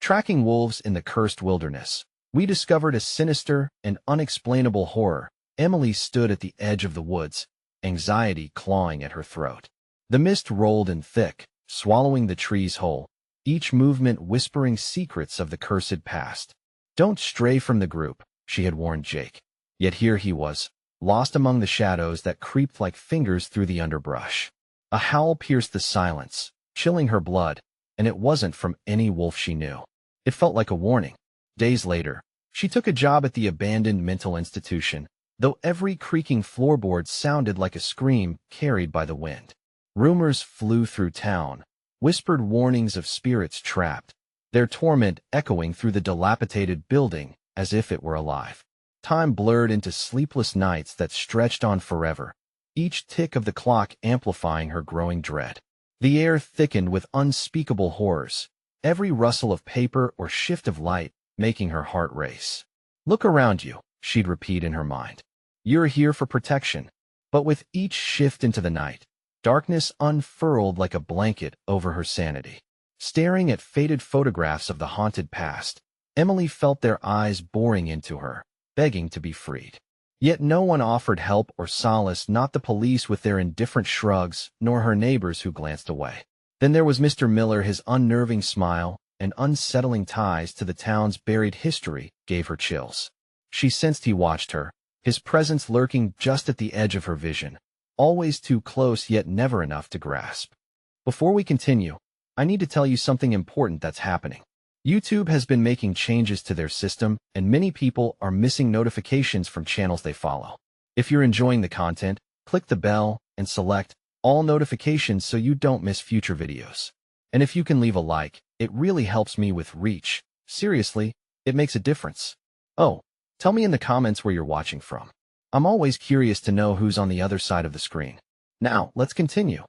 Tracking wolves in the cursed wilderness, we discovered a sinister and unexplainable horror. Emily stood at the edge of the woods, anxiety clawing at her throat. The mist rolled in thick, swallowing the trees whole, each movement whispering secrets of the cursed past. Don't stray from the group, she had warned Jake. Yet here he was, lost among the shadows that creeped like fingers through the underbrush. A howl pierced the silence, chilling her blood, and it wasn't from any wolf she knew. It felt like a warning. Days later, she took a job at the abandoned mental institution, though every creaking floorboard sounded like a scream carried by the wind. Rumors flew through town, whispered warnings of spirits trapped, their torment echoing through the dilapidated building as if it were alive. Time blurred into sleepless nights that stretched on forever, each tick of the clock amplifying her growing dread. The air thickened with unspeakable horrors, every rustle of paper or shift of light making her heart race. Look around you, she'd repeat in her mind. You're here for protection. But with each shift into the night, darkness unfurled like a blanket over her sanity. Staring at faded photographs of the haunted past, Emily felt their eyes boring into her, begging to be freed. Yet no one offered help or solace, not the police with their indifferent shrugs, nor her neighbors who glanced away. Then there was Mr. Miller, his unnerving smile and unsettling ties to the town's buried history gave her chills. She sensed he watched her, his presence lurking just at the edge of her vision, always too close yet never enough to grasp. Before we continue, I need to tell you something important that's happening. YouTube has been making changes to their system, and many people are missing notifications from channels they follow. If you're enjoying the content, click the bell and select all notifications so you don't miss future videos. And if you can leave a like, it really helps me with reach. Seriously, it makes a difference. Oh, tell me in the comments where you're watching from. I'm always curious to know who's on the other side of the screen. Now, let's continue.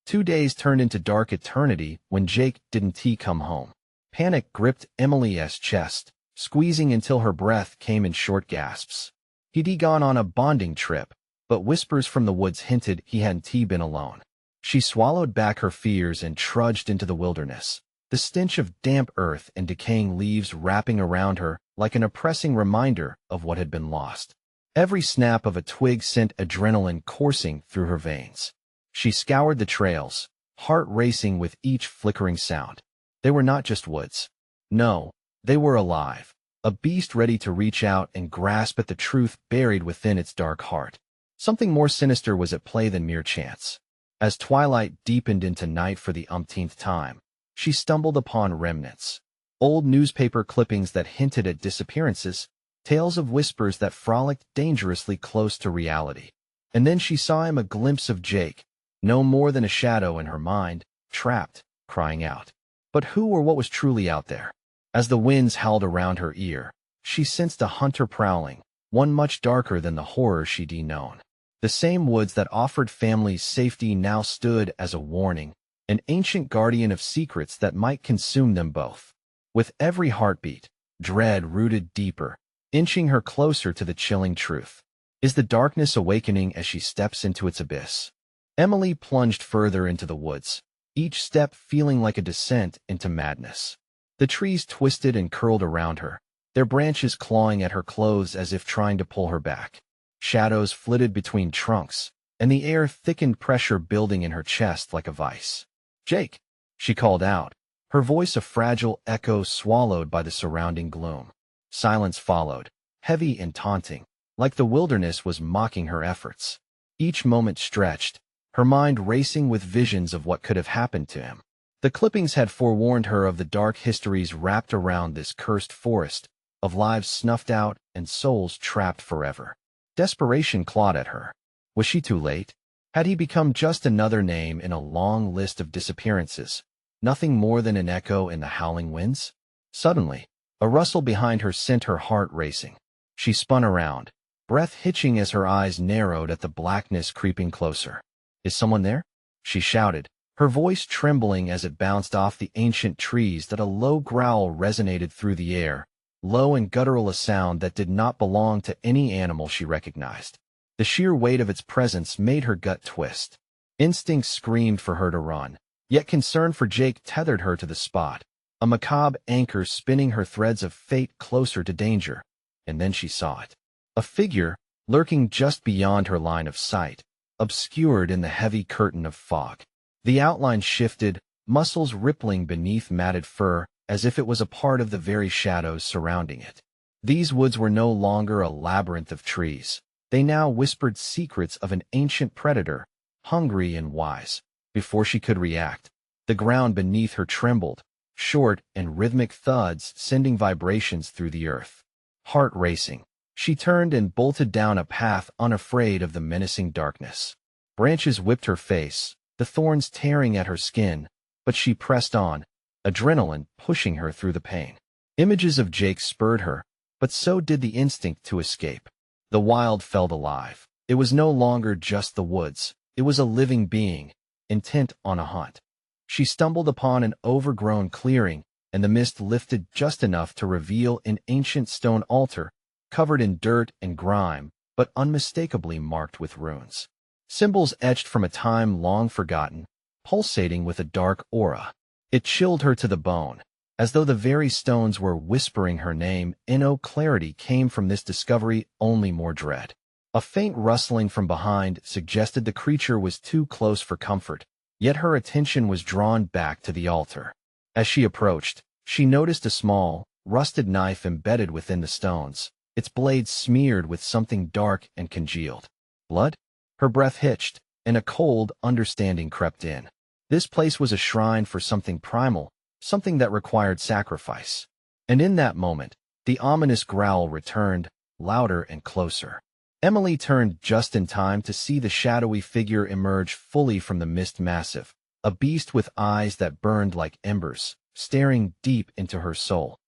2 days turned into dark eternity when Jake didn't come home. Panic gripped Emily's chest, squeezing until her breath came in short gasps. He'd gone on a bonding trip, but whispers from the woods hinted he hadn't been alone. She swallowed back her fears and trudged into the wilderness, the stench of damp earth and decaying leaves wrapping around her like an oppressing reminder of what had been lost. Every snap of a twig sent adrenaline coursing through her veins. She scoured the trails, heart racing with each flickering sound. They were not just woods. No, they were alive, a beast ready to reach out and grasp at the truth buried within its dark heart. Something more sinister was at play than mere chance. As twilight deepened into night for the umpteenth time, she stumbled upon remnants. Old newspaper clippings that hinted at disappearances, tales of whispers that frolicked dangerously close to reality. And then she saw him, a glimpse of Jake, no more than a shadow in her mind, trapped, crying out. But who or what was truly out there? As the winds howled around her ear, she sensed a hunter prowling, one much darker than the horror she'd known. The same woods that offered families safety now stood as a warning, an ancient guardian of secrets that might consume them both. With every heartbeat, dread rooted deeper, inching her closer to the chilling truth. Is the darkness awakening as she steps into its abyss? Emily plunged further into the woods, each step feeling like a descent into madness. The trees twisted and curled around her, their branches clawing at her clothes as if trying to pull her back. Shadows flitted between trunks, and the air thickened, pressure building in her chest like a vice. "Jake," she called out, her voice a fragile echo swallowed by the surrounding gloom. Silence followed, heavy and taunting, like the wilderness was mocking her efforts. Each moment stretched, her mind racing with visions of what could have happened to him. The clippings had forewarned her of the dark histories wrapped around this cursed forest, of lives snuffed out and souls trapped forever. Desperation clawed at her. Was she too late? Had he become just another name in a long list of disappearances, nothing more than an echo in the howling winds? Suddenly, a rustle behind her sent her heart racing. She spun around, breath hitching as her eyes narrowed at the blackness creeping closer. "Is someone there?" she shouted, her voice trembling as it bounced off the ancient trees. That a low growl resonated through the air, low and guttural, a sound that did not belong to any animal she recognized. The sheer weight of its presence made her gut twist. Instinct screamed for her to run, yet concern for Jake tethered her to the spot. a macabre anchor spinning her threads of fate closer to danger. And then she saw it. A figure, lurking just beyond her line of sight, obscured in the heavy curtain of fog. The outline shifted, muscles rippling beneath matted fur, as if it was a part of the very shadows surrounding it. These woods were no longer a labyrinth of trees. They now whispered secrets of an ancient predator, hungry and wise. Before she could react, the ground beneath her trembled, short and rhythmic thuds sending vibrations through the earth. Heart racing, she turned and bolted down a path unafraid of the menacing darkness. Branches whipped her face, the thorns tearing at her skin, but she pressed on, adrenaline pushing her through the pain. Images of Jake spurred her, but so did the instinct to escape. The wild felt alive. It was no longer just the woods. It was a living being, intent on a hunt. She stumbled upon an overgrown clearing, and the mist lifted just enough to reveal an ancient stone altar, covered in dirt and grime, but unmistakably marked with runes. Symbols etched from a time long forgotten, pulsating with a dark aura. It chilled her to the bone, as though the very stones were whispering her name. No clarity came from this discovery, only more dread. A faint rustling from behind suggested the creature was too close for comfort, yet her attention was drawn back to the altar. As she approached, she noticed a small, rusted knife embedded within the stones, its blade smeared with something dark and congealed. Blood? Her breath hitched, and a cold understanding crept in. This place was a shrine for something primal, something that required sacrifice. And in that moment, the ominous growl returned, louder and closer. Emily turned just in time to see the shadowy figure emerge fully from the mist massive, a beast with eyes that burned like embers, staring deep into her soul.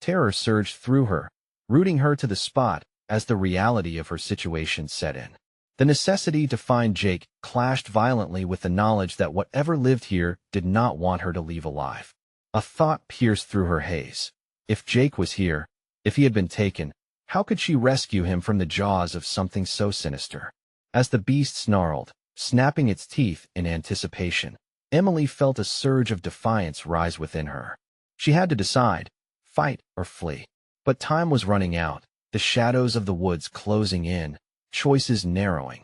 Terror surged through her, rooting her to the spot as the reality of her situation set in. The necessity to find Jake clashed violently with the knowledge that whatever lived here did not want her to leave alive. A thought pierced through her haze. If Jake was here, if he had been taken, how could she rescue him from the jaws of something so sinister? As the beast snarled, snapping its teeth in anticipation, Emily felt a surge of defiance rise within her. She had to decide, fight or flee. But time was running out, the shadows of the woods closing in, choices narrowing.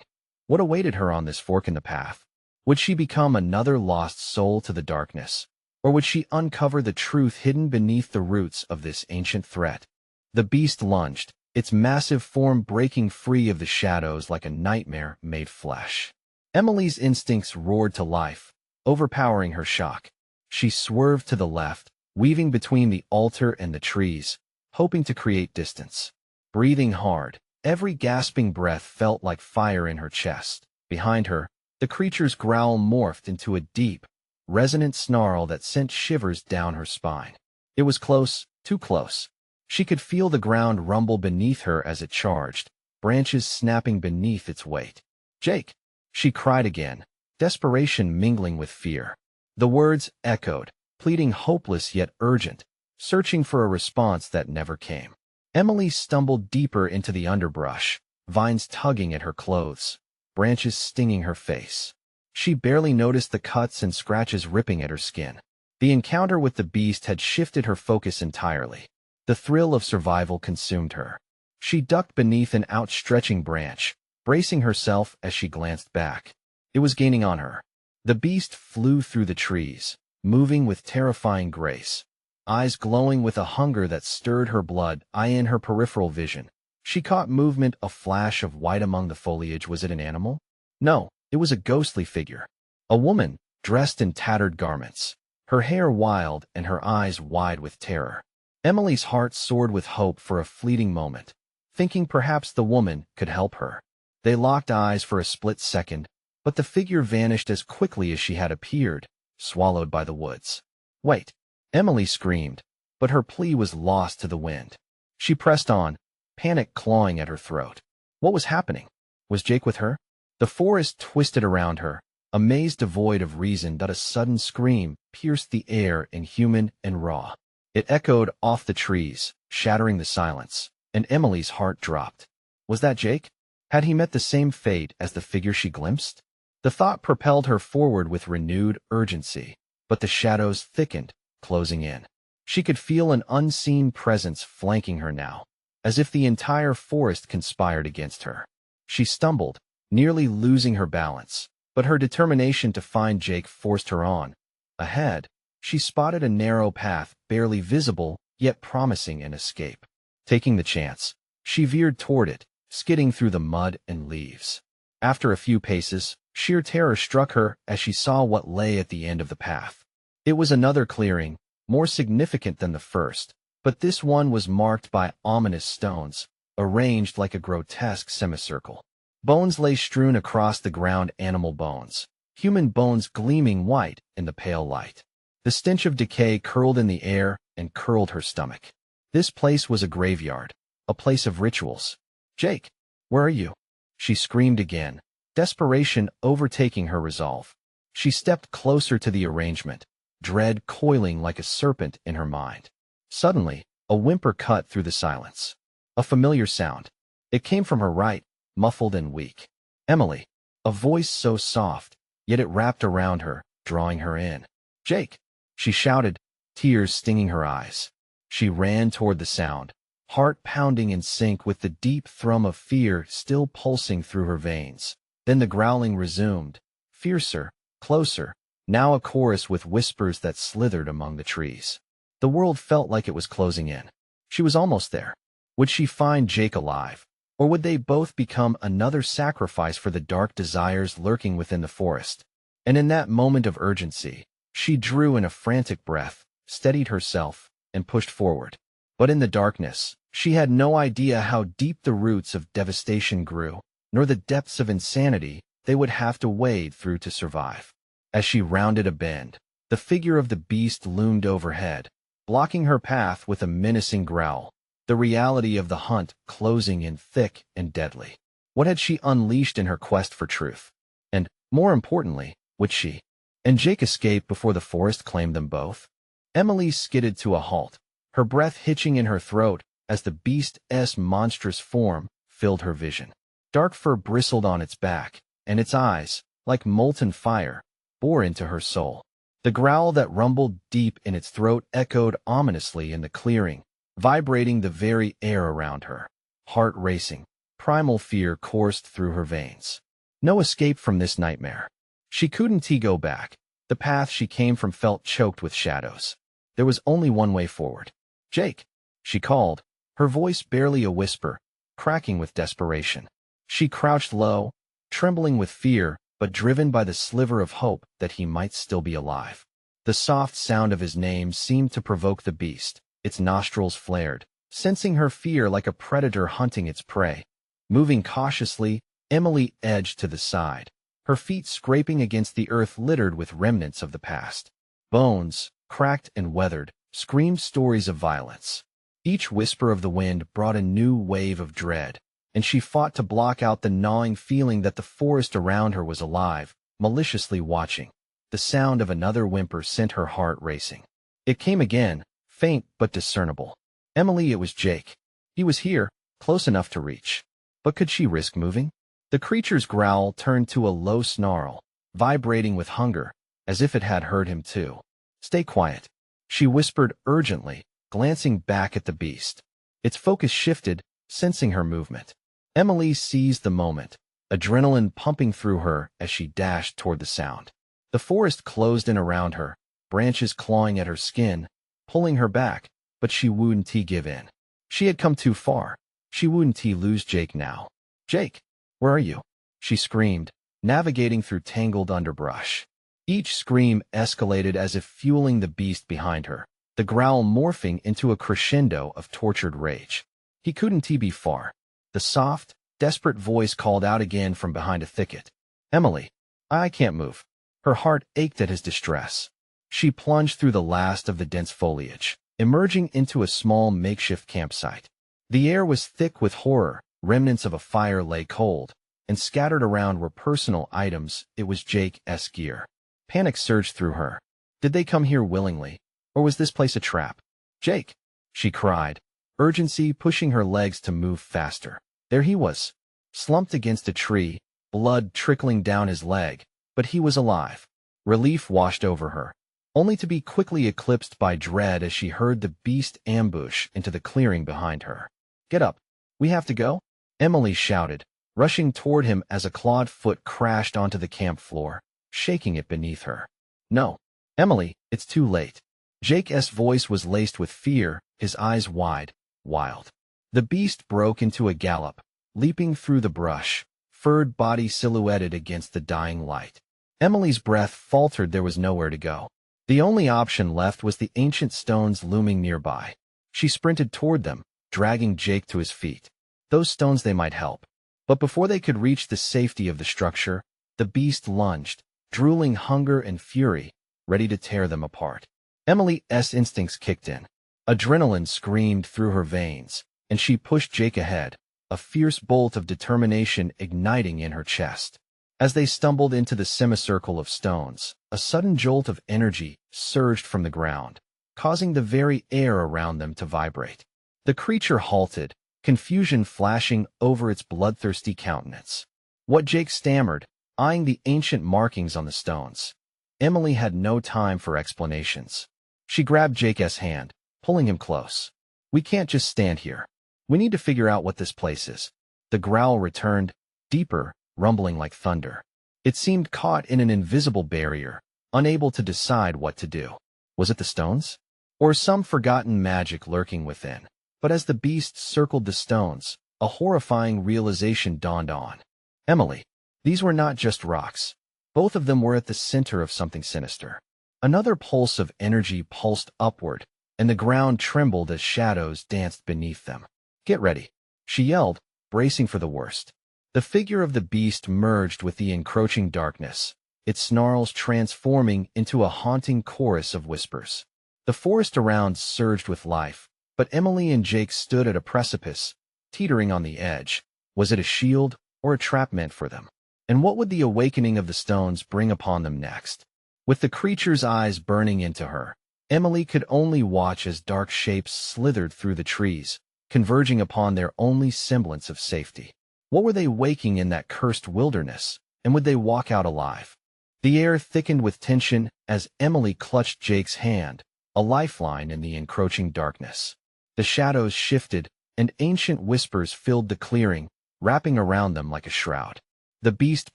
What awaited her on this fork in the path? Would she become another lost soul to the darkness? Or would she uncover the truth hidden beneath the roots of this ancient threat? The beast lunged, its massive form breaking free of the shadows like a nightmare made flesh. Emily's instincts roared to life, overpowering her shock. She swerved to the left, weaving between the altar and the trees, hoping to create distance. Breathing hard, every gasping breath felt like fire in her chest. Behind her, the creature's growl morphed into a deep, resonant snarl that sent shivers down her spine. It was close, too close. She could feel the ground rumble beneath her as it charged, branches snapping beneath its weight. "Jake!" she cried again, desperation mingling with fear. The words echoed, pleading hopeless yet urgent, searching for a response that never came. Emily stumbled deeper into the underbrush, vines tugging at her clothes, branches stinging her face. She barely noticed the cuts and scratches ripping at her skin. The encounter with the beast had shifted her focus entirely. The thrill of survival consumed her. She ducked beneath an outstretching branch, bracing herself as she glanced back. It was gaining on her. The beast flew through the trees, moving with terrifying grace, eyes glowing with a hunger that stirred her blood, eye in her peripheral vision. She caught movement, a flash of white among the foliage. Was it an animal? No, it was a ghostly figure. A woman, dressed in tattered garments, her hair wild and her eyes wide with terror. Emily's heart soared with hope for a fleeting moment, thinking perhaps the woman could help her. They locked eyes for a split second, but the figure vanished as quickly as she had appeared, swallowed by the woods. "Wait!" Emily screamed, but her plea was lost to the wind. She pressed on, panic clawing at her throat. What was happening? Was Jake with her? The forest twisted around her, a maze devoid of reason. That a sudden scream pierced the air, inhuman and raw. It echoed off the trees, shattering the silence, and Emily's heart dropped. Was that Jake? Had he met the same fate as the figure she glimpsed? The thought propelled her forward with renewed urgency, but the shadows thickened, closing in. She could feel an unseen presence flanking her now, as if the entire forest conspired against her. She stumbled, nearly losing her balance, but her determination to find Jake forced her on. Ahead, she spotted a narrow path, barely visible, yet promising an escape. Taking the chance, she veered toward it, skidding through the mud and leaves. After a few paces, sheer terror struck her as she saw what lay at the end of the path. It was another clearing, more significant than the first, but this one was marked by ominous stones, arranged like a grotesque semicircle. Bones lay strewn across the ground, animal bones, human bones gleaming white in the pale light. The stench of decay curled in the air and curled her stomach. This place was a graveyard, a place of rituals. "Jake, where are you?" She screamed again, desperation overtaking her resolve. She stepped closer to the arrangement, dread coiling like a serpent in her mind. Suddenly, a whimper cut through the silence. A familiar sound. It came from her right, muffled and weak. "Emily." A voice so soft, yet it wrapped around her, drawing her in. "Jake," she shouted, tears stinging her eyes. She ran toward the sound, heart pounding in sync with the deep thrum of fear still pulsing through her veins. Then the growling resumed, fiercer, closer, now a chorus with whispers that slithered among the trees. The world felt like it was closing in. She was almost there. Would she find Jake alive? Or would they both become another sacrifice for the dark desires lurking within the forest? And in that moment of urgency, she drew in a frantic breath, steadied herself, and pushed forward. But in the darkness, she had no idea how deep the roots of devastation grew, nor the depths of insanity they would have to wade through to survive. As she rounded a bend, the figure of the beast loomed overhead, blocking her path with a menacing growl, the reality of the hunt closing in thick and deadly. What had she unleashed in her quest for truth? And, more importantly, would she and Jake escape before the forest claimed them both? Emily skidded to a halt, her breath hitching in her throat as the beast's monstrous form filled her vision. Dark fur bristled on its back, and its eyes, like molten fire, bore into her soul. The growl that rumbled deep in its throat echoed ominously in the clearing, vibrating the very air around her. Heart racing, primal fear coursed through her veins. No escape from this nightmare. She couldn't go back. The path she came from felt choked with shadows. There was only one way forward. "Jake," she called, her voice barely a whisper, cracking with desperation. She crouched low, trembling with fear, but driven by the sliver of hope that he might still be alive. The soft sound of his name seemed to provoke the beast. Its nostrils flared, sensing her fear like a predator hunting its prey. Moving cautiously, Emily edged to the side, her feet scraping against the earth littered with remnants of the past. Bones, cracked and weathered, screamed stories of violence. Each whisper of the wind brought a new wave of dread, and she fought to block out the gnawing feeling that the forest around her was alive, maliciously watching. The sound of another whimper sent her heart racing. It came again, faint but discernible. Emily, it was Jake. He was here, close enough to reach. But could she risk moving? The creature's growl turned to a low snarl, vibrating with hunger, as if it had heard him too. "Stay quiet," she whispered urgently, glancing back at the beast. Its focus shifted, sensing her movement. Emily seized the moment, adrenaline pumping through her as she dashed toward the sound. The forest closed in around her, branches clawing at her skin, pulling her back, but she wouldn't give in. She had come too far. She wouldn't lose Jake now. "Jake, where are you?" she screamed, navigating through tangled underbrush. Each scream escalated as if fueling the beast behind her, the growl morphing into a crescendo of tortured rage. He couldn't be far. The soft, desperate voice called out again from behind a thicket. "Emily, I can't move." Her heart ached at his distress. She plunged through the last of the dense foliage, emerging into a small makeshift campsite. The air was thick with horror, remnants of a fire lay cold, and scattered around were personal items. It was Jake's gear. Panic surged through her. Did they come here willingly, or was this place a trap? "Jake," she cried, urgency pushing her legs to move faster. There he was, slumped against a tree, blood trickling down his leg, but he was alive. Relief washed over her. only to be quickly eclipsed by dread as she heard the beast ambush into the clearing behind her. "Get up. We have to go," Emily shouted, rushing toward him as a clawed foot crashed onto the camp floor, shaking it beneath her. "No, Emily, it's too late." Jake's voice was laced with fear, his eyes wide, wild. The beast broke into a gallop, leaping through the brush, furred body silhouetted against the dying light. Emily's breath faltered. There was nowhere to go. The only option left was the ancient stones looming nearby. She sprinted toward them, dragging Jake to his feet. Those stones, they might help. But before they could reach the safety of the structure, the beast lunged, drooling hunger and fury, ready to tear them apart. Emily's instincts kicked in. Adrenaline screamed through her veins, and she pushed Jake ahead, a fierce bolt of determination igniting in her chest. As they stumbled into the semicircle of stones, a sudden jolt of energy surged from the ground, causing the very air around them to vibrate. The creature halted, confusion flashing over its bloodthirsty countenance. "What?" Jake stammered, eyeing the ancient markings on the stones. Emily had no time for explanations. She grabbed Jake's hand, pulling him close. "We can't just stand here. We need to figure out what this place is." The growl returned, deeper, rumbling like thunder. It seemed caught in an invisible barrier, unable to decide what to do. Was it the stones? Or some forgotten magic lurking within? But as the beast circled the stones, a horrifying realization dawned on Emily. These were not just rocks. Both of them were at the center of something sinister. Another pulse of energy pulsed upward, and the ground trembled as shadows danced beneath them. "Get ready," she yelled, bracing for the worst. The figure of the beast merged with the encroaching darkness, its snarls transforming into a haunting chorus of whispers. The forest around surged with life, but Emily and Jake stood at a precipice, teetering on the edge. Was it a shield or a trap meant for them? And what would the awakening of the stones bring upon them next? With the creature's eyes burning into her, Emily could only watch as dark shapes slithered through the trees, converging upon their only semblance of safety. What were they waking in that cursed wilderness, and would they walk out alive? The air thickened with tension as Emily clutched Jake's hand, a lifeline in the encroaching darkness. The shadows shifted, and ancient whispers filled the clearing, wrapping around them like a shroud. The beast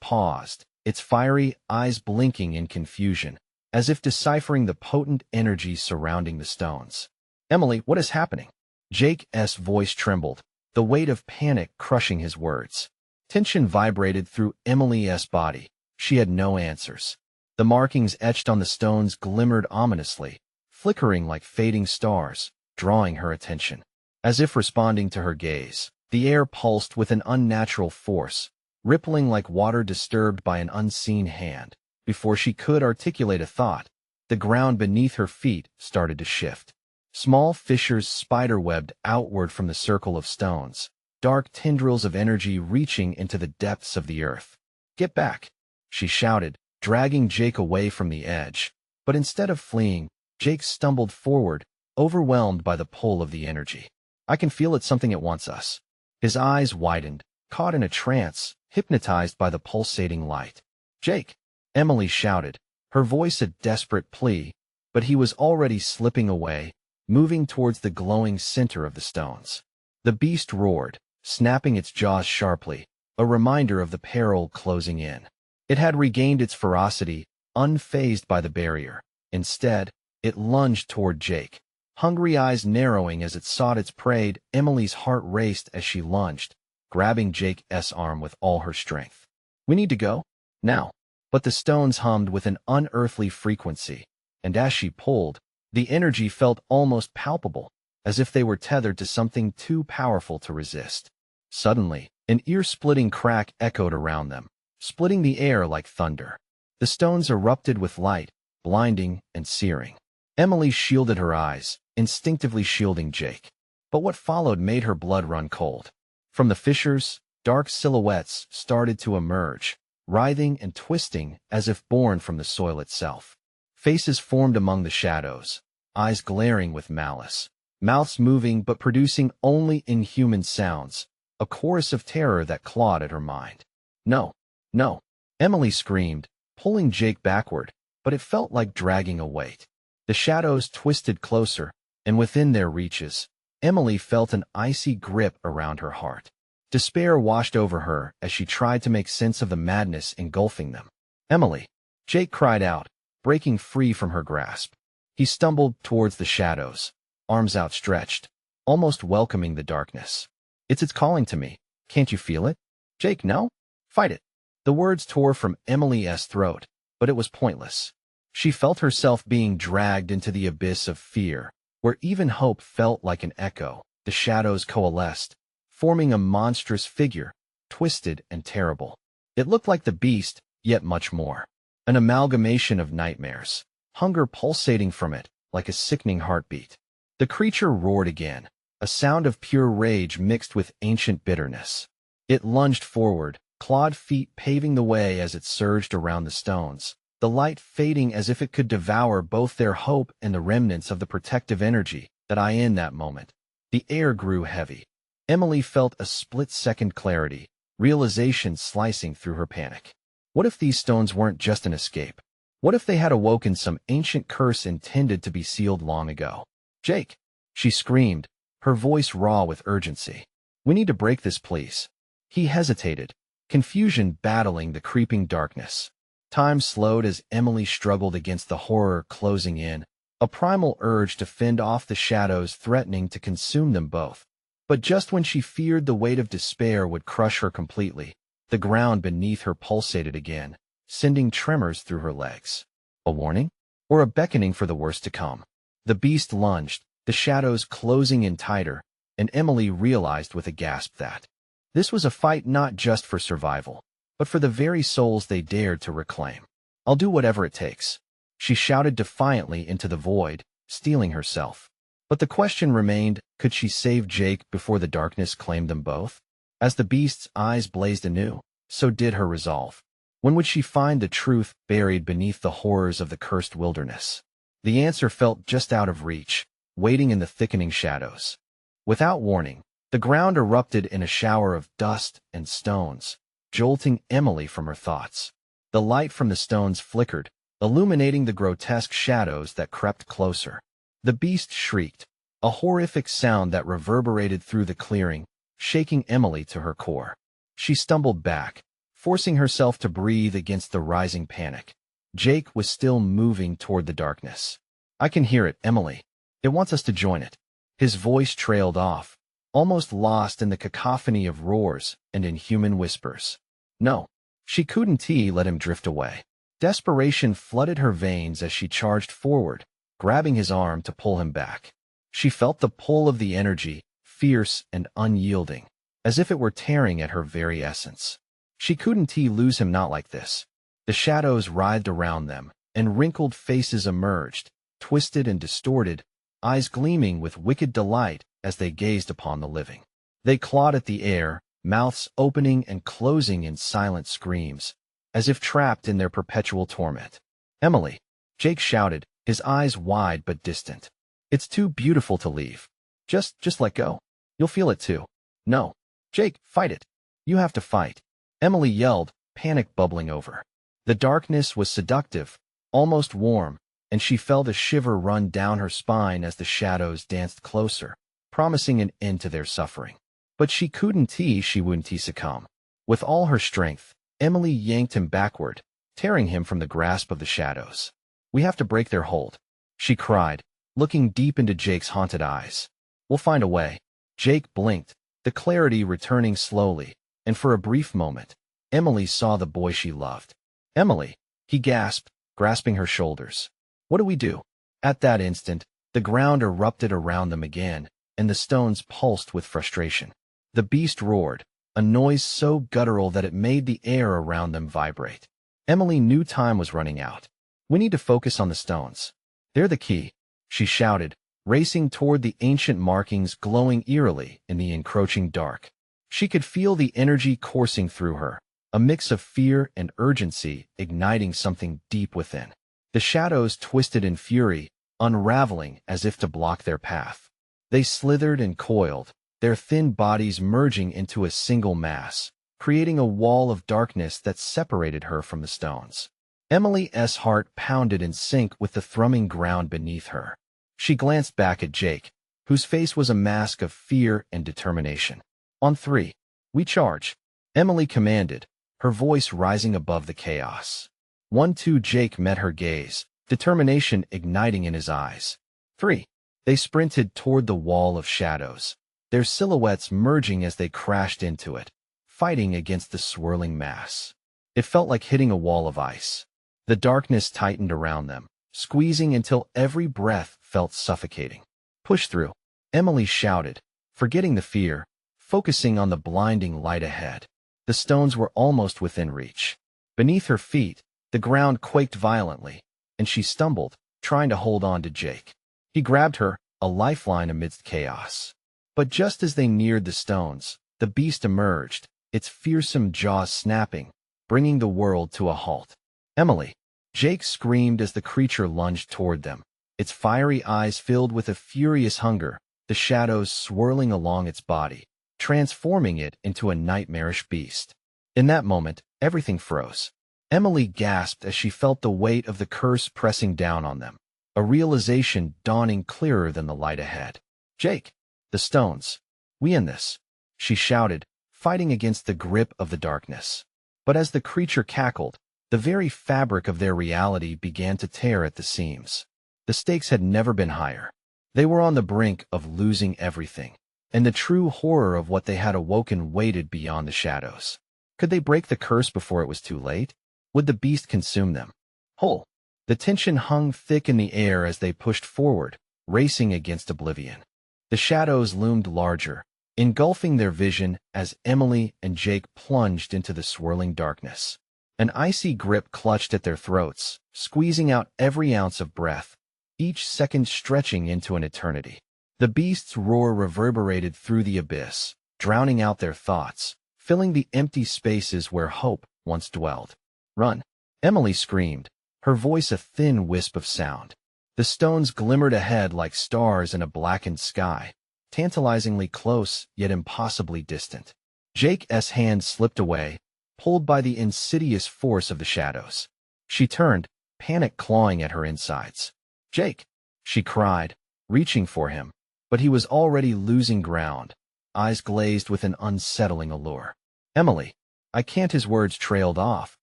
paused, its fiery eyes blinking in confusion, as if deciphering the potent energy surrounding the stones. "Emily, what is happening?" Jake's voice trembled, the weight of panic crushing his words. Tension vibrated through Emily's body. She had no answers. The markings etched on the stones glimmered ominously, flickering like fading stars, drawing her attention. As if responding to her gaze, the air pulsed with an unnatural force, rippling like water disturbed by an unseen hand. Before she could articulate a thought, the ground beneath her feet started to shift. Small fissures spiderwebbed outward from the circle of stones, dark tendrils of energy reaching into the depths of the earth. "Get back," she shouted, dragging Jake away from the edge. But instead of fleeing, Jake stumbled forward, overwhelmed by the pull of the energy. "I can feel it, something, it wants us." His eyes widened, caught in a trance, hypnotized by the pulsating light. "Jake!" Emily shouted, her voice a desperate plea, but he was already slipping away, moving towards the glowing center of the stones. The beast roared, snapping its jaws sharply, a reminder of the peril closing in. It had regained its ferocity, unfazed by the barrier. Instead, it lunged toward Jake, hungry eyes narrowing as it sought its prey. Emily's heart raced as she lunged, grabbing Jake's arm with all her strength. "We need to go, now." But the stones hummed with an unearthly frequency, and as she pulled, the energy felt almost palpable, as if they were tethered to something too powerful to resist. Suddenly, an ear-splitting crack echoed around them, splitting the air like thunder. The stones erupted with light, blinding and searing. Emily shielded her eyes, instinctively shielding Jake. But what followed made her blood run cold. From the fissures, dark silhouettes started to emerge, writhing and twisting as if born from the soil itself. Faces formed among the shadows, eyes glaring with malice, mouths moving but producing only inhuman sounds, a chorus of terror that clawed at her mind. "No, no," Emily screamed, pulling Jake backward, but it felt like dragging a weight. The shadows twisted closer, and within their reaches, Emily felt an icy grip around her heart. Despair washed over her as she tried to make sense of the madness engulfing them. "Emily!" Jake cried out, breaking free from her grasp. He stumbled towards the shadows, arms outstretched, almost welcoming the darkness. It's calling to me. Can't you feel it?" "Jake, no? Fight it." The words tore from Emily's throat, but it was pointless. She felt herself being dragged into the abyss of fear, where even hope felt like an echo. The shadows coalesced, forming a monstrous figure, twisted and terrible. It looked like the beast, yet much more. An amalgamation of nightmares, hunger pulsating from it like a sickening heartbeat. The creature roared again, a sound of pure rage mixed with ancient bitterness. It lunged forward, clawed feet paving the way as it surged around the stones, the light fading as if it could devour both their hope and the remnants of the protective energy that in that moment. The air grew heavy. Emily felt a split-second clarity, realization slicing through her panic. What if these stones weren't just an escape? What if they had awoken some ancient curse intended to be sealed long ago? "Jake!" she screamed, her voice raw with urgency. "We need to break this, please." He hesitated, confusion battling the creeping darkness. Time slowed as Emily struggled against the horror closing in, a primal urge to fend off the shadows threatening to consume them both. But just when she feared the weight of despair would crush her completely, the ground beneath her pulsated again, sending tremors through her legs. A warning? Or a beckoning for the worst to come? The beast lunged, the shadows closing in tighter, and Emily realized with a gasp that this was a fight not just for survival, but for the very souls they dared to reclaim. "I'll do whatever it takes," she shouted defiantly into the void, steeling herself. But the question remained, could she save Jake before the darkness claimed them both? As the beast's eyes blazed anew, so did her resolve. When would she find the truth buried beneath the horrors of the cursed wilderness? The answer felt just out of reach, waiting in the thickening shadows. Without warning, the ground erupted in a shower of dust and stones, jolting Emily from her thoughts. The light from the stones flickered, illuminating the grotesque shadows that crept closer. The beast shrieked, a horrific sound that reverberated through the clearing, shaking Emily to her core. She stumbled back, forcing herself to breathe against the rising panic. Jake was still moving toward the darkness. "I can hear it, Emily. It wants us to join it." His voice trailed off, almost lost in the cacophony of roars and inhuman whispers. No, she couldn't let him drift away. Desperation flooded her veins as she charged forward, grabbing his arm to pull him back. She felt the pull of the energy, fierce and unyielding, as if it were tearing at her very essence. She couldn't lose him, not like this. The shadows writhed around them, and wrinkled faces emerged, twisted and distorted, eyes gleaming with wicked delight as they gazed upon the living. They clawed at the air, mouths opening and closing in silent screams, as if trapped in their perpetual torment. "Emily!" Jake shouted, his eyes wide but distant. "It's too beautiful to leave. Just let go. You'll feel it too." "No. Jake, fight it. You have to fight," Emily yelled, panic bubbling over. The darkness was seductive, almost warm, and she felt a shiver run down her spine as the shadows danced closer, promising an end to their suffering. But she wouldn't succumb. With all her strength, Emily yanked him backward, tearing him from the grasp of the shadows. "We have to break their hold," she cried, looking deep into Jake's haunted eyes. "We'll find a way." Jake blinked, the clarity returning slowly, and for a brief moment, Emily saw the boy she loved. "Emily!" he gasped, grasping her shoulders. "What do we do?" At that instant, the ground erupted around them again, and the stones pulsed with frustration. The beast roared, a noise so guttural that it made the air around them vibrate. Emily knew time was running out. "We need to focus on the stones. They're the key," she shouted, racing toward the ancient markings glowing eerily in the encroaching dark. She could feel the energy coursing through her, a mix of fear and urgency igniting something deep within. The shadows twisted in fury, unraveling as if to block their path. They slithered and coiled, their thin bodies merging into a single mass, creating a wall of darkness that separated her from the stones. Emily's heart pounded in sync with the thrumming ground beneath her. She glanced back at Jake, whose face was a mask of fear and determination. On three, we charge, Emily commanded, her voice rising above the chaos. 1-2. Jake met her gaze, determination igniting in his eyes. 3. They sprinted toward the wall of shadows, their silhouettes merging as they crashed into it, fighting against the swirling mass. It felt like hitting a wall of ice. The darkness tightened around them, squeezing until every breath felt suffocating. Push through, Emily shouted, forgetting the fear, focusing on the blinding light ahead. The stones were almost within reach. Beneath her feet, the ground quaked violently, and she stumbled, trying to hold on to Jake. He grabbed her, a lifeline amidst chaos. But just as they neared the stones, the beast emerged, its fearsome jaws snapping, bringing the world to a halt. Emily, Jake screamed as the creature lunged toward them, its fiery eyes filled with a furious hunger, the shadows swirling along its body, transforming it into a nightmarish beast. In that moment, everything froze. Emily gasped as she felt the weight of the curse pressing down on them, a realization dawning clearer than the light ahead. Jake, the stones. We in this, she shouted, fighting against the grip of the darkness. But as the creature cackled, the very fabric of their reality began to tear at the seams. The stakes had never been higher. They were on the brink of losing everything, and the true horror of what they had awoken waited beyond the shadows. Could they break the curse before it was too late? Would the beast consume them whole? The tension hung thick in the air as they pushed forward, racing against oblivion. The shadows loomed larger, engulfing their vision as Emily and Jake plunged into the swirling darkness. An icy grip clutched at their throats, squeezing out every ounce of breath, each second stretching into an eternity. The beast's roar reverberated through the abyss, drowning out their thoughts, filling the empty spaces where hope once dwelled. Run! Emily screamed, her voice a thin wisp of sound. The stones glimmered ahead like stars in a blackened sky, tantalizingly close yet impossibly distant. Jake's hand slipped away, pulled by the insidious force of the shadows. She turned, panic clawing at her insides. Jake! She cried, reaching for him, but he was already losing ground, eyes glazed with an unsettling allure. Emily! I can't. His words trailed off,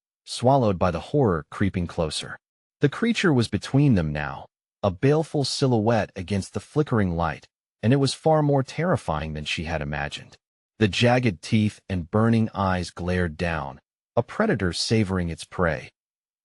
swallowed by the horror creeping closer. The creature was between them now, a baleful silhouette against the flickering light, and it was far more terrifying than she had imagined. The jagged teeth and burning eyes glared down, a predator savoring its prey.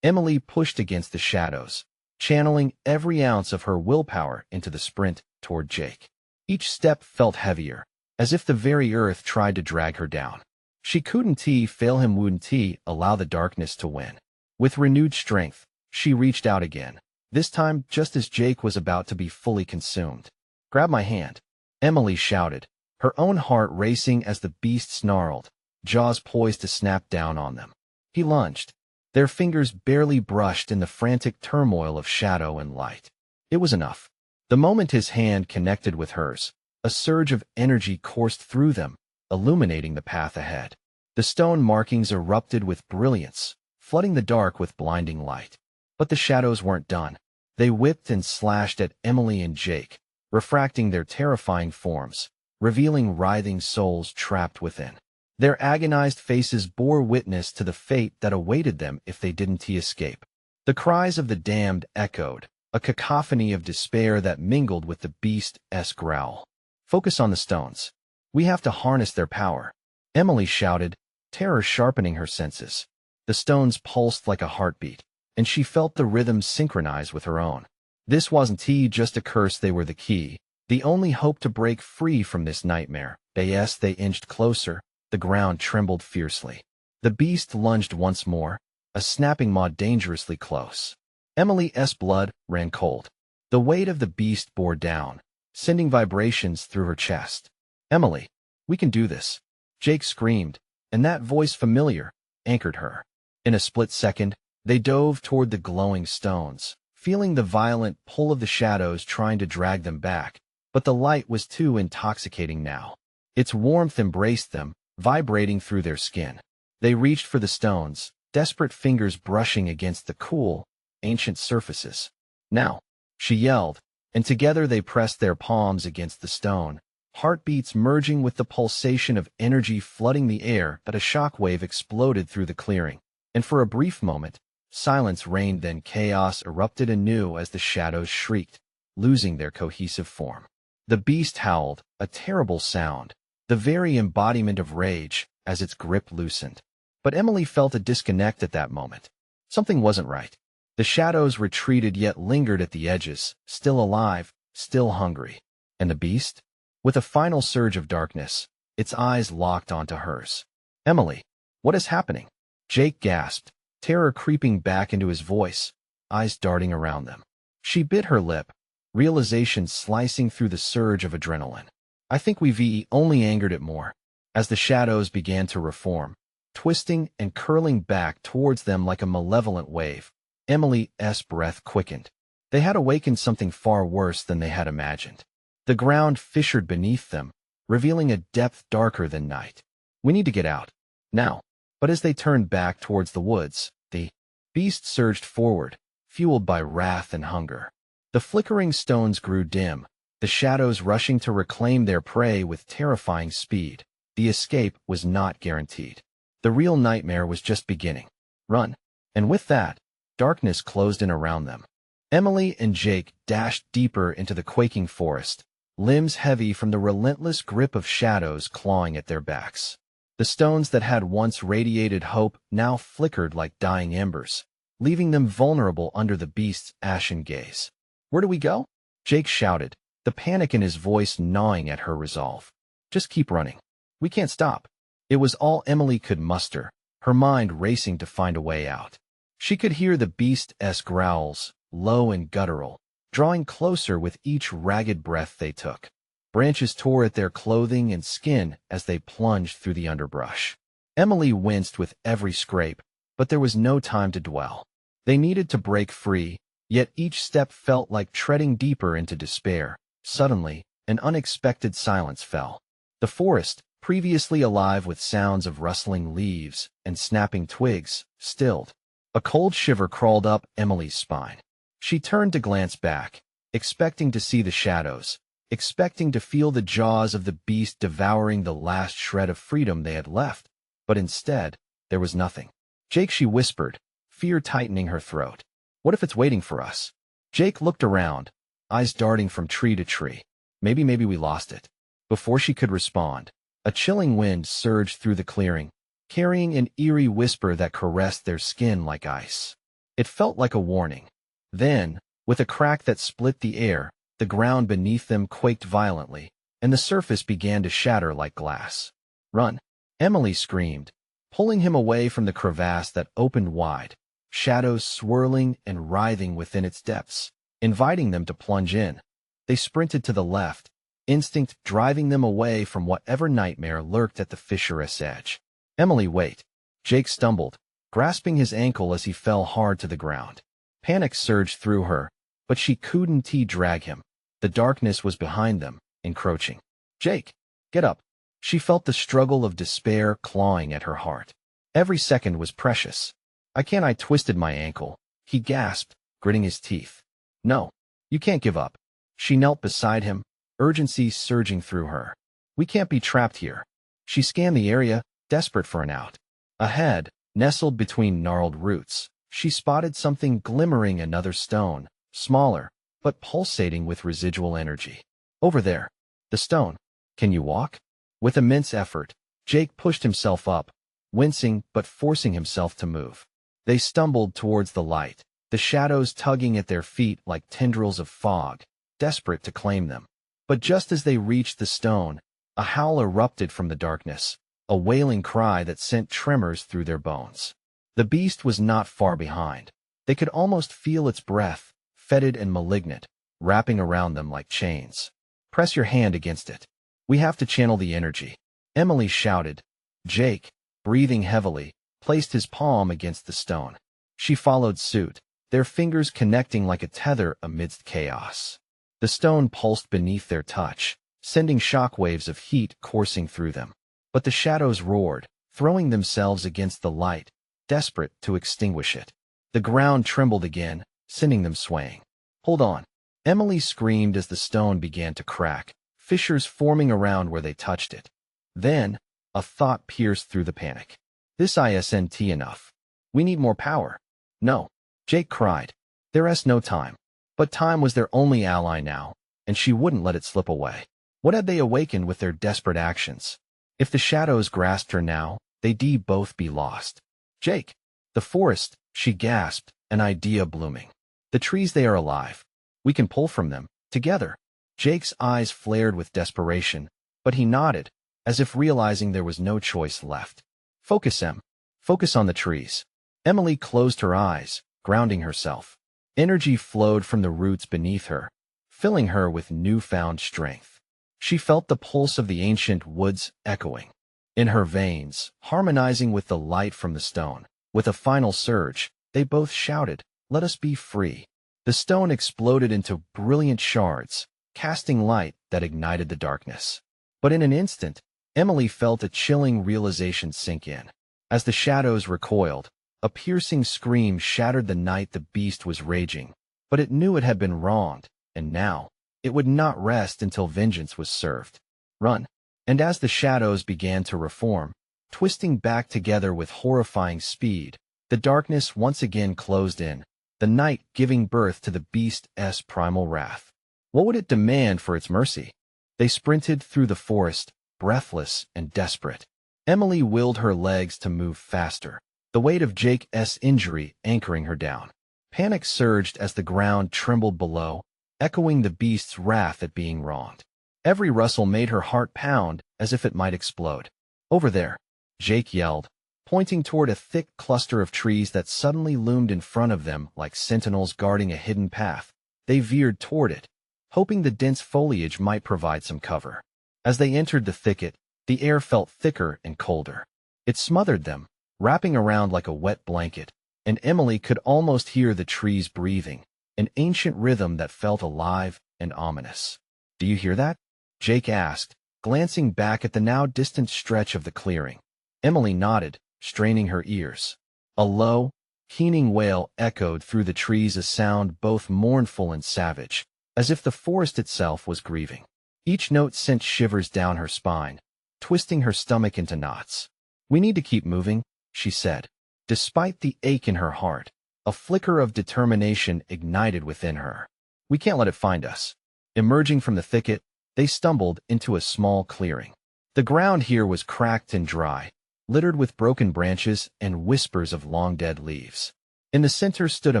Emily pushed against the shadows, channeling every ounce of her willpower into the sprint toward Jake. Each step felt heavier, as if the very earth tried to drag her down. She couldn't fail him, wouldn't allow the darkness to win. With renewed strength, she reached out again, this time just as Jake was about to be fully consumed. Grab my hand, Emily shouted, her own heart racing as the beast snarled, jaws poised to snap down on them. He lunged. Their fingers barely brushed in the frantic turmoil of shadow and light. It was enough. The moment his hand connected with hers, a surge of energy coursed through them, illuminating the path ahead. The stone markings erupted with brilliance, flooding the dark with blinding light. But the shadows weren't done. They whipped and slashed at Emily and Jake, refracting their terrifying forms, revealing writhing souls trapped within. Their agonized faces bore witness to the fate that awaited them if they didn't escape. The cries of the damned echoed, a cacophony of despair that mingled with the beast's growl. Focus on the stones. We have to harness their power, Emily shouted, terror sharpening her senses. The stones pulsed like a heartbeat, and she felt the rhythm synchronize with her own. This wasn't just a curse, they were the key, the only hope to break free from this nightmare. As they inched closer, the ground trembled fiercely. The beast lunged once more, a snapping maw dangerously close. Emily's blood ran cold. The weight of the beast bore down, sending vibrations through her chest. Emily, we can do this, Jake screamed, and that voice, familiar, anchored her. In a split second, they dove toward the glowing stones, feeling the violent pull of the shadows trying to drag them back, but the light was too intoxicating now. Its warmth embraced them, vibrating through their skin. They reached for the stones, desperate fingers brushing against the cool, ancient surfaces. "Now," she yelled, and together they pressed their palms against the stone, heartbeats merging with the pulsation of energy flooding the air. But a shockwave exploded through the clearing, and for a brief moment, silence reigned. Then chaos erupted anew as the shadows shrieked, losing their cohesive form. The beast howled, a terrible sound, the very embodiment of rage, as its grip loosened. But Emily felt a disconnect at that moment. Something wasn't right. The shadows retreated yet lingered at the edges, still alive, still hungry. And the beast? With a final surge of darkness, its eyes locked onto hers. "Emily, what is happening?" Jake gasped, terror creeping back into his voice, eyes darting around them. She bit her lip, realization slicing through the surge of adrenaline. "I think we've only angered it more." As the shadows began to reform, twisting and curling back towards them like a malevolent wave, Emily's breath quickened. They had awakened something far worse than they had imagined. The ground fissured beneath them, revealing a depth darker than night. "We need to get out. Now." But as they turned back towards the woods, the beast surged forward, fueled by wrath and hunger. The flickering stones grew dim, the shadows rushing to reclaim their prey with terrifying speed. The escape was not guaranteed. The real nightmare was just beginning. Run. And with that, darkness closed in around them. Emily and Jake dashed deeper into the quaking forest, limbs heavy from the relentless grip of shadows clawing at their backs. The stones that had once radiated hope now flickered like dying embers, leaving them vulnerable under the beast's ashen gaze. "Where do we go?" Jake shouted, the panic in his voice gnawing at her resolve. "Just keep running. We can't stop." It was all Emily could muster, her mind racing to find a way out. She could hear the beast's growls, low and guttural, drawing closer with each ragged breath they took. Branches tore at their clothing and skin as they plunged through the underbrush. Emily winced with every scrape, but there was no time to dwell. They needed to break free, yet each step felt like treading deeper into despair. Suddenly, an unexpected silence fell. The forest, previously alive with sounds of rustling leaves and snapping twigs, stilled. A cold shiver crawled up Emily's spine. She turned to glance back, expecting to see the shadows, expecting to feel the jaws of the beast devouring the last shred of freedom they had left. But instead, there was nothing. "Jake," she whispered, fear tightening her throat. "What if it's waiting for us?" Jake looked around, eyes darting from tree to tree. Maybe we lost it." Before she could respond, a chilling wind surged through the clearing, carrying an eerie whisper that caressed their skin like ice. It felt like a warning. Then, with a crack that split the air, the ground beneath them quaked violently, and the surface began to shatter like glass. "Run!" Emily screamed, pulling him away from the crevasse that opened wide, shadows swirling and writhing within its depths, inviting them to plunge in. They sprinted to the left, instinct driving them away from whatever nightmare lurked at the fissure's edge. "Emily, wait!" Jake stumbled, grasping his ankle as he fell hard to the ground. Panic surged through her, but she couldn't drag him. The darkness was behind them, encroaching. "Jake, get up!" She felt the struggle of despair clawing at her heart. Every second was precious. I twisted my ankle," he gasped, gritting his teeth. "No, you can't give up." She knelt beside him, urgency surging through her. "We can't be trapped here." She scanned the area, desperate for an out. Ahead, nestled between gnarled roots, she spotted something glimmering, another stone, smaller, but pulsating with residual energy. "Over there." "The stone. Can you walk?" With immense effort, Jake pushed himself up, wincing but forcing himself to move. They stumbled towards the light, the shadows tugging at their feet like tendrils of fog, desperate to claim them. But just as they reached the stone, a howl erupted from the darkness, a wailing cry that sent tremors through their bones. The beast was not far behind. They could almost feel its breath, fetid and malignant, wrapping around them like chains. "Press your hand against it. We have to channel the energy," Emily shouted. Jake, breathing heavily, placed his palm against the stone. She followed suit, their fingers connecting like a tether amidst chaos. The stone pulsed beneath their touch, sending shockwaves of heat coursing through them. But the shadows roared, throwing themselves against the light, desperate to extinguish it. The ground trembled again, sending them swaying. "Hold on!" Emily screamed as the stone began to crack, fissures forming around where they touched it. Then, a thought pierced through the panic. "This isn't enough. We need more power." "No!" Jake cried. There's no time. But time was their only ally now, and she wouldn't let it slip away. What had they awakened with their desperate actions? If the shadows grasped her now, they'd both be lost. "Jake!" "The forest," she gasped, an idea blooming. "The trees, they are alive. We can pull from them, together." Jake's eyes flared with desperation, but he nodded, as if realizing there was no choice left. "Focus, Em. Focus on the trees." Emily closed her eyes, grounding herself. Energy flowed from the roots beneath her, filling her with newfound strength. She felt the pulse of the ancient woods echoing in her veins, harmonizing with the light from the stone. With a final surge, they both shouted, "Let us be free." The stone exploded into brilliant shards, casting light that ignited the darkness. But in an instant, Emily felt a chilling realization sink in. As the shadows recoiled, a piercing scream shattered the night. The beast was raging, but it knew it had been wronged, and now, it would not rest until vengeance was served. "Run!" And as the shadows began to reform, twisting back together with horrifying speed, the darkness once again closed in, the night giving birth to the beast's primal wrath. What would it demand for its mercy? They sprinted through the forest, breathless and desperate. Emily willed her legs to move faster, the weight of Jake's injury anchoring her down. Panic surged as the ground trembled below, echoing the beast's wrath at being wronged. Every rustle made her heart pound as if it might explode. "Over there!" Jake yelled, pointing toward a thick cluster of trees that suddenly loomed in front of them like sentinels guarding a hidden path. They veered toward it, hoping the dense foliage might provide some cover. As they entered the thicket, the air felt thicker and colder. It smothered them, wrapping around like a wet blanket, and Emily could almost hear the trees breathing, an ancient rhythm that felt alive and ominous. "Do you hear that?" Jake asked, glancing back at the now distant stretch of the clearing. Emily nodded, straining her ears. A low, keening wail echoed through the trees, a sound both mournful and savage, as if the forest itself was grieving. Each note sent shivers down her spine, twisting her stomach into knots. "We need to keep moving," she said. Despite the ache in her heart, a flicker of determination ignited within her. "We can't let it find us." Emerging from the thicket, they stumbled into a small clearing. The ground here was cracked and dry, littered with broken branches and whispers of long-dead leaves. In the center stood a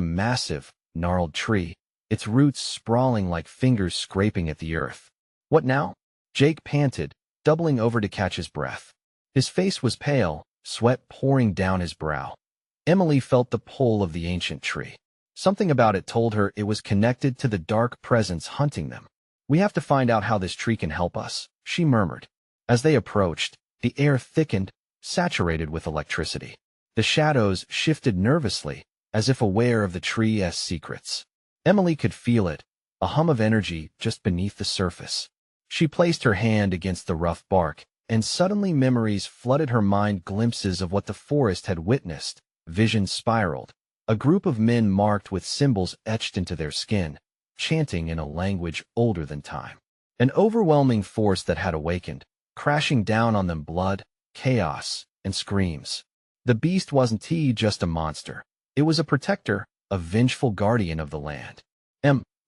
massive, gnarled tree, its roots sprawling like fingers scraping at the earth. "What now?" Jake panted, doubling over to catch his breath. His face was pale, sweat pouring down his brow. Emily felt the pull of the ancient tree. Something about it told her it was connected to the dark presence hunting them. "We have to find out how this tree can help us," she murmured. As they approached, the air thickened, saturated with electricity. The shadows shifted nervously, as if aware of the tree's secrets. Emily could feel it, a hum of energy just beneath the surface. She placed her hand against the rough bark, and suddenly memories flooded her mind, glimpses of what the forest had witnessed. Vision spiraled. A group of men marked with symbols etched into their skin, chanting in a language older than time. An overwhelming force that had awakened, crashing down on them, blood, chaos, and screams. The beast wasn't just a monster. It was a protector, a vengeful guardian of the land.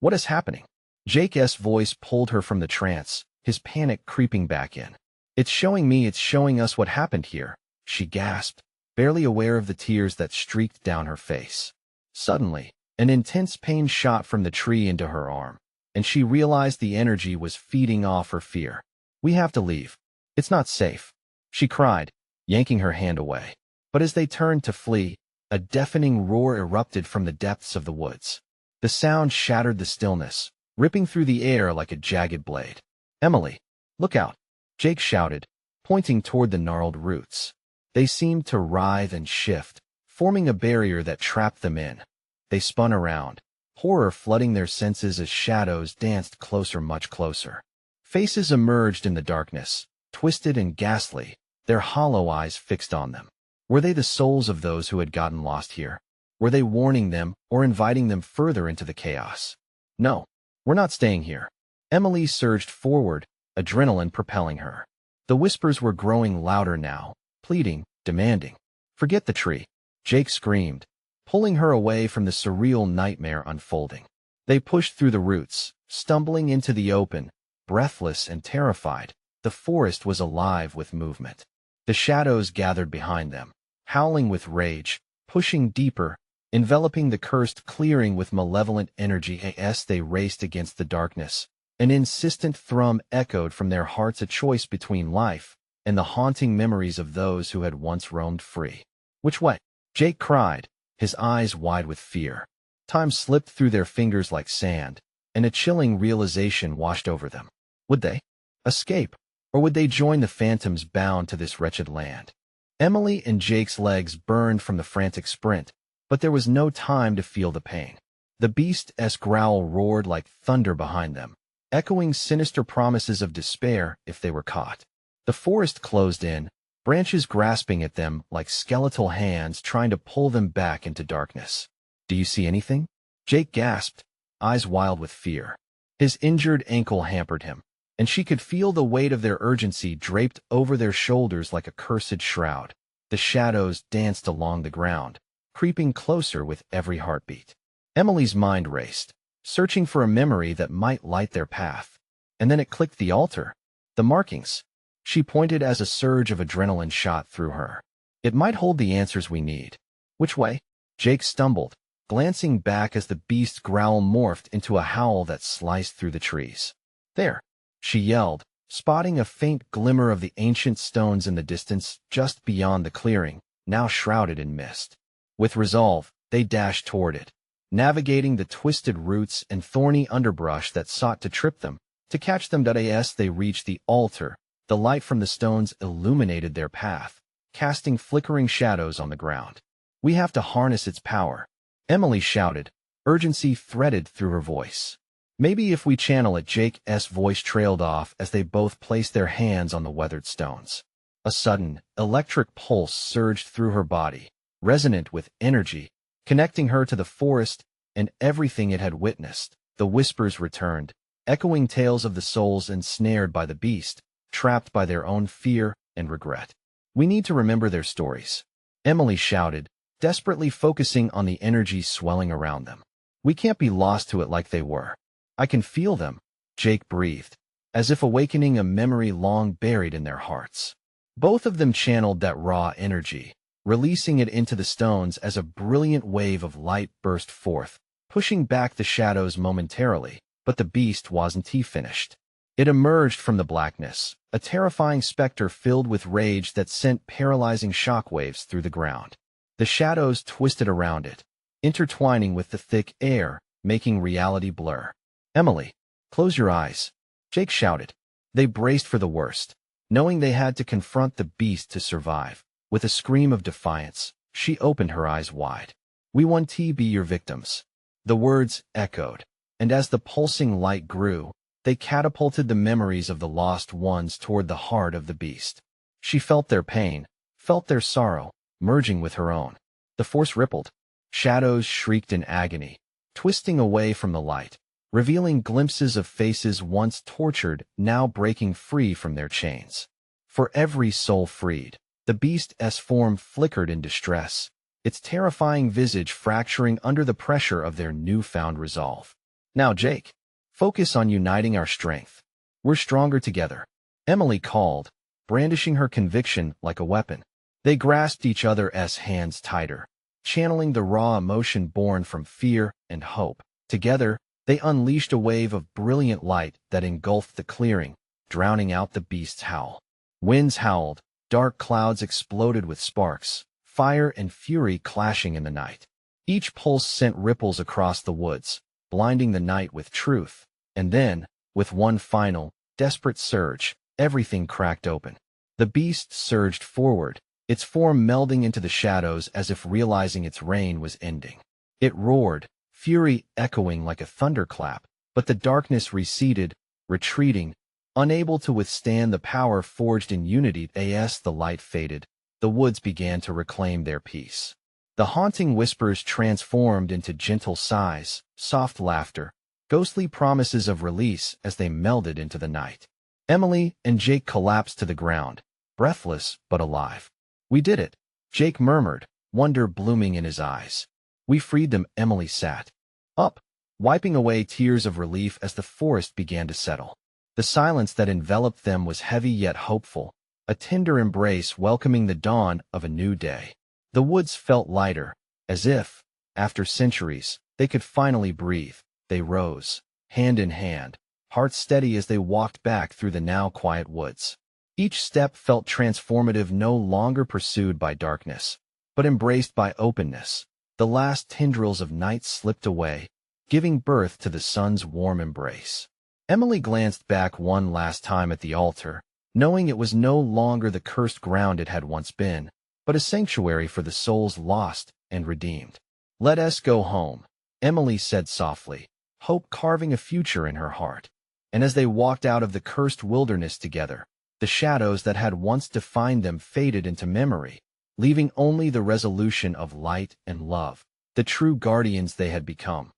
What is happening?" Jake's voice pulled her from the trance, his panic creeping back in. It's showing us what happened here," she gasped, barely aware of the tears that streaked down her face. Suddenly, an intense pain shot from the tree into her arm, and she realized the energy was feeding off her fear. "We have to leave. It's not safe," she cried, yanking her hand away. But as they turned to flee, a deafening roar erupted from the depths of the woods. The sound shattered the stillness, ripping through the air like a jagged blade. "Emily, look out!" Jake shouted, pointing toward the gnarled roots. They seemed to writhe and shift, forming a barrier that trapped them in. They spun around, horror flooding their senses as shadows danced closer, much closer. Faces emerged in the darkness, twisted and ghastly, their hollow eyes fixed on them. Were they the souls of those who had gotten lost here? Were they warning them or inviting them further into the chaos? No, we're not staying here. Emily surged forward, adrenaline propelling her. The whispers were growing louder now, pleading, demanding. Forget the tree, Jake screamed, pulling her away from the surreal nightmare unfolding. They pushed through the roots, stumbling into the open, breathless and terrified. The forest was alive with movement. The shadows gathered behind them, howling with rage, pushing deeper, enveloping the cursed clearing with malevolent energy as they raced against the darkness. An insistent thrum echoed from their hearts, a choice between life and the haunting memories of those who had once roamed free. Which way? Jake cried, his eyes wide with fear. Time slipped through their fingers like sand, and a chilling realization washed over them. Would they escape, or would they join the phantoms bound to this wretched land? Emily and Jake's legs burned from the frantic sprint, but there was no time to feel the pain. The beast's growl roared like thunder behind them, echoing sinister promises of despair if they were caught. The forest closed in, branches grasping at them like skeletal hands trying to pull them back into darkness. Do you see anything? Jake gasped, eyes wild with fear. His injured ankle hampered him, and she could feel the weight of their urgency draped over their shoulders like a cursed shroud. The shadows danced along the ground, creeping closer with every heartbeat. Emily's mind raced, searching for a memory that might light their path. And then it clicked: the altar. The markings. She pointed as a surge of adrenaline shot through her. It might hold the answers we need. Which way? Jake stumbled, glancing back as the beast's growl morphed into a howl that sliced through the trees. There, she yelled, spotting a faint glimmer of the ancient stones in the distance just beyond the clearing, now shrouded in mist. With resolve, they dashed toward it, navigating the twisted roots and thorny underbrush that sought to trip them. To catch them as they reached the altar, the light from the stones illuminated their path, casting flickering shadows on the ground. We have to harness its power, Emily shouted, urgency threaded through her voice. Maybe if we channel it. Jake's voice trailed off as they both placed their hands on the weathered stones. A sudden, electric pulse surged through her body, resonant with energy, connecting her to the forest and everything it had witnessed. The whispers returned, echoing tales of the souls ensnared by the beast, trapped by their own fear and regret. We need to remember their stories, Emily shouted, desperately focusing on the energy swelling around them. We can't be lost to it like they were. I can feel them, Jake breathed, as if awakening a memory long buried in their hearts. Both of them channeled that raw energy, releasing it into the stones as a brilliant wave of light burst forth, pushing back the shadows momentarily. But the beast wasn't finished. It emerged from the blackness, a terrifying specter filled with rage that sent paralyzing shockwaves through the ground. The shadows twisted around it, intertwining with the thick air, making reality blur. Emily, close your eyes, Jake shouted. They braced for the worst, knowing they had to confront the beast to survive. With a scream of defiance, she opened her eyes wide. We want to be your victims. The words echoed, and as the pulsing light grew, they catapulted the memories of the lost ones toward the heart of the beast. She felt their pain, felt their sorrow, merging with her own. The force rippled. Shadows shrieked in agony, twisting away from the light, revealing glimpses of faces once tortured, now breaking free from their chains. For every soul freed, the beast's form flickered in distress, its terrifying visage fracturing under the pressure of their newfound resolve. Now, Jake, focus on uniting our strength. We're stronger together, Emily called, brandishing her conviction like a weapon. They grasped each other's hands tighter, channeling the raw emotion born from fear and hope. Together, they unleashed a wave of brilliant light that engulfed the clearing, drowning out the beast's howl. Winds howled, dark clouds exploded with sparks, fire and fury clashing in the night. Each pulse sent ripples across the woods, blinding the night with truth. And then, with one final, desperate surge, everything cracked open. The beast surged forward, its form melding into the shadows as if realizing its reign was ending. It roared, fury echoing like a thunderclap, but the darkness receded, retreating, unable to withstand the power forged in unity as the light faded. the woods began to reclaim their peace. The haunting whispers transformed into gentle sighs, soft laughter, ghostly promises of release as they melded into the night. Emily and Jake collapsed to the ground, breathless but alive. "We did it," Jake murmured, wonder blooming in his eyes. "We freed them." Emily sat up, wiping away tears of relief as the forest began to settle. The silence that enveloped them was heavy yet hopeful, a tender embrace welcoming the dawn of a new day. The woods felt lighter, as if, after centuries, they could finally breathe. They rose, hand in hand, hearts steady as they walked back through the now quiet woods. Each step felt transformative, no longer pursued by darkness, but embraced by openness. The last tendrils of night slipped away, giving birth to the sun's warm embrace. Emily glanced back one last time at the altar, knowing it was no longer the cursed ground it had once been, but a sanctuary for the souls lost and redeemed. "Let us go home," Emily said softly, hope carving a future in her heart. And as they walked out of the cursed wilderness together, the shadows that had once defined them faded into memory, leaving only the resolution of light and love, the true guardians they had become.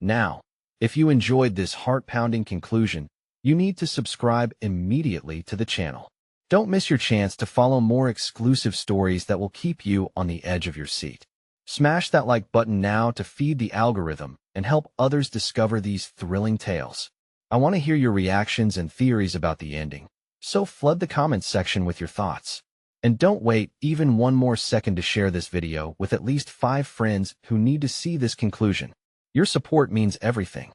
Now, if you enjoyed this heart-pounding conclusion, you need to subscribe immediately to the channel. Don't miss your chance to follow more exclusive stories that will keep you on the edge of your seat. Smash that like button now to feed the algorithm and help others discover these thrilling tales. I want to hear your reactions and theories about the ending, so flood the comments section with your thoughts. And don't wait even one more second to share this video with at least 5 friends who need to see this conclusion. Your support means everything.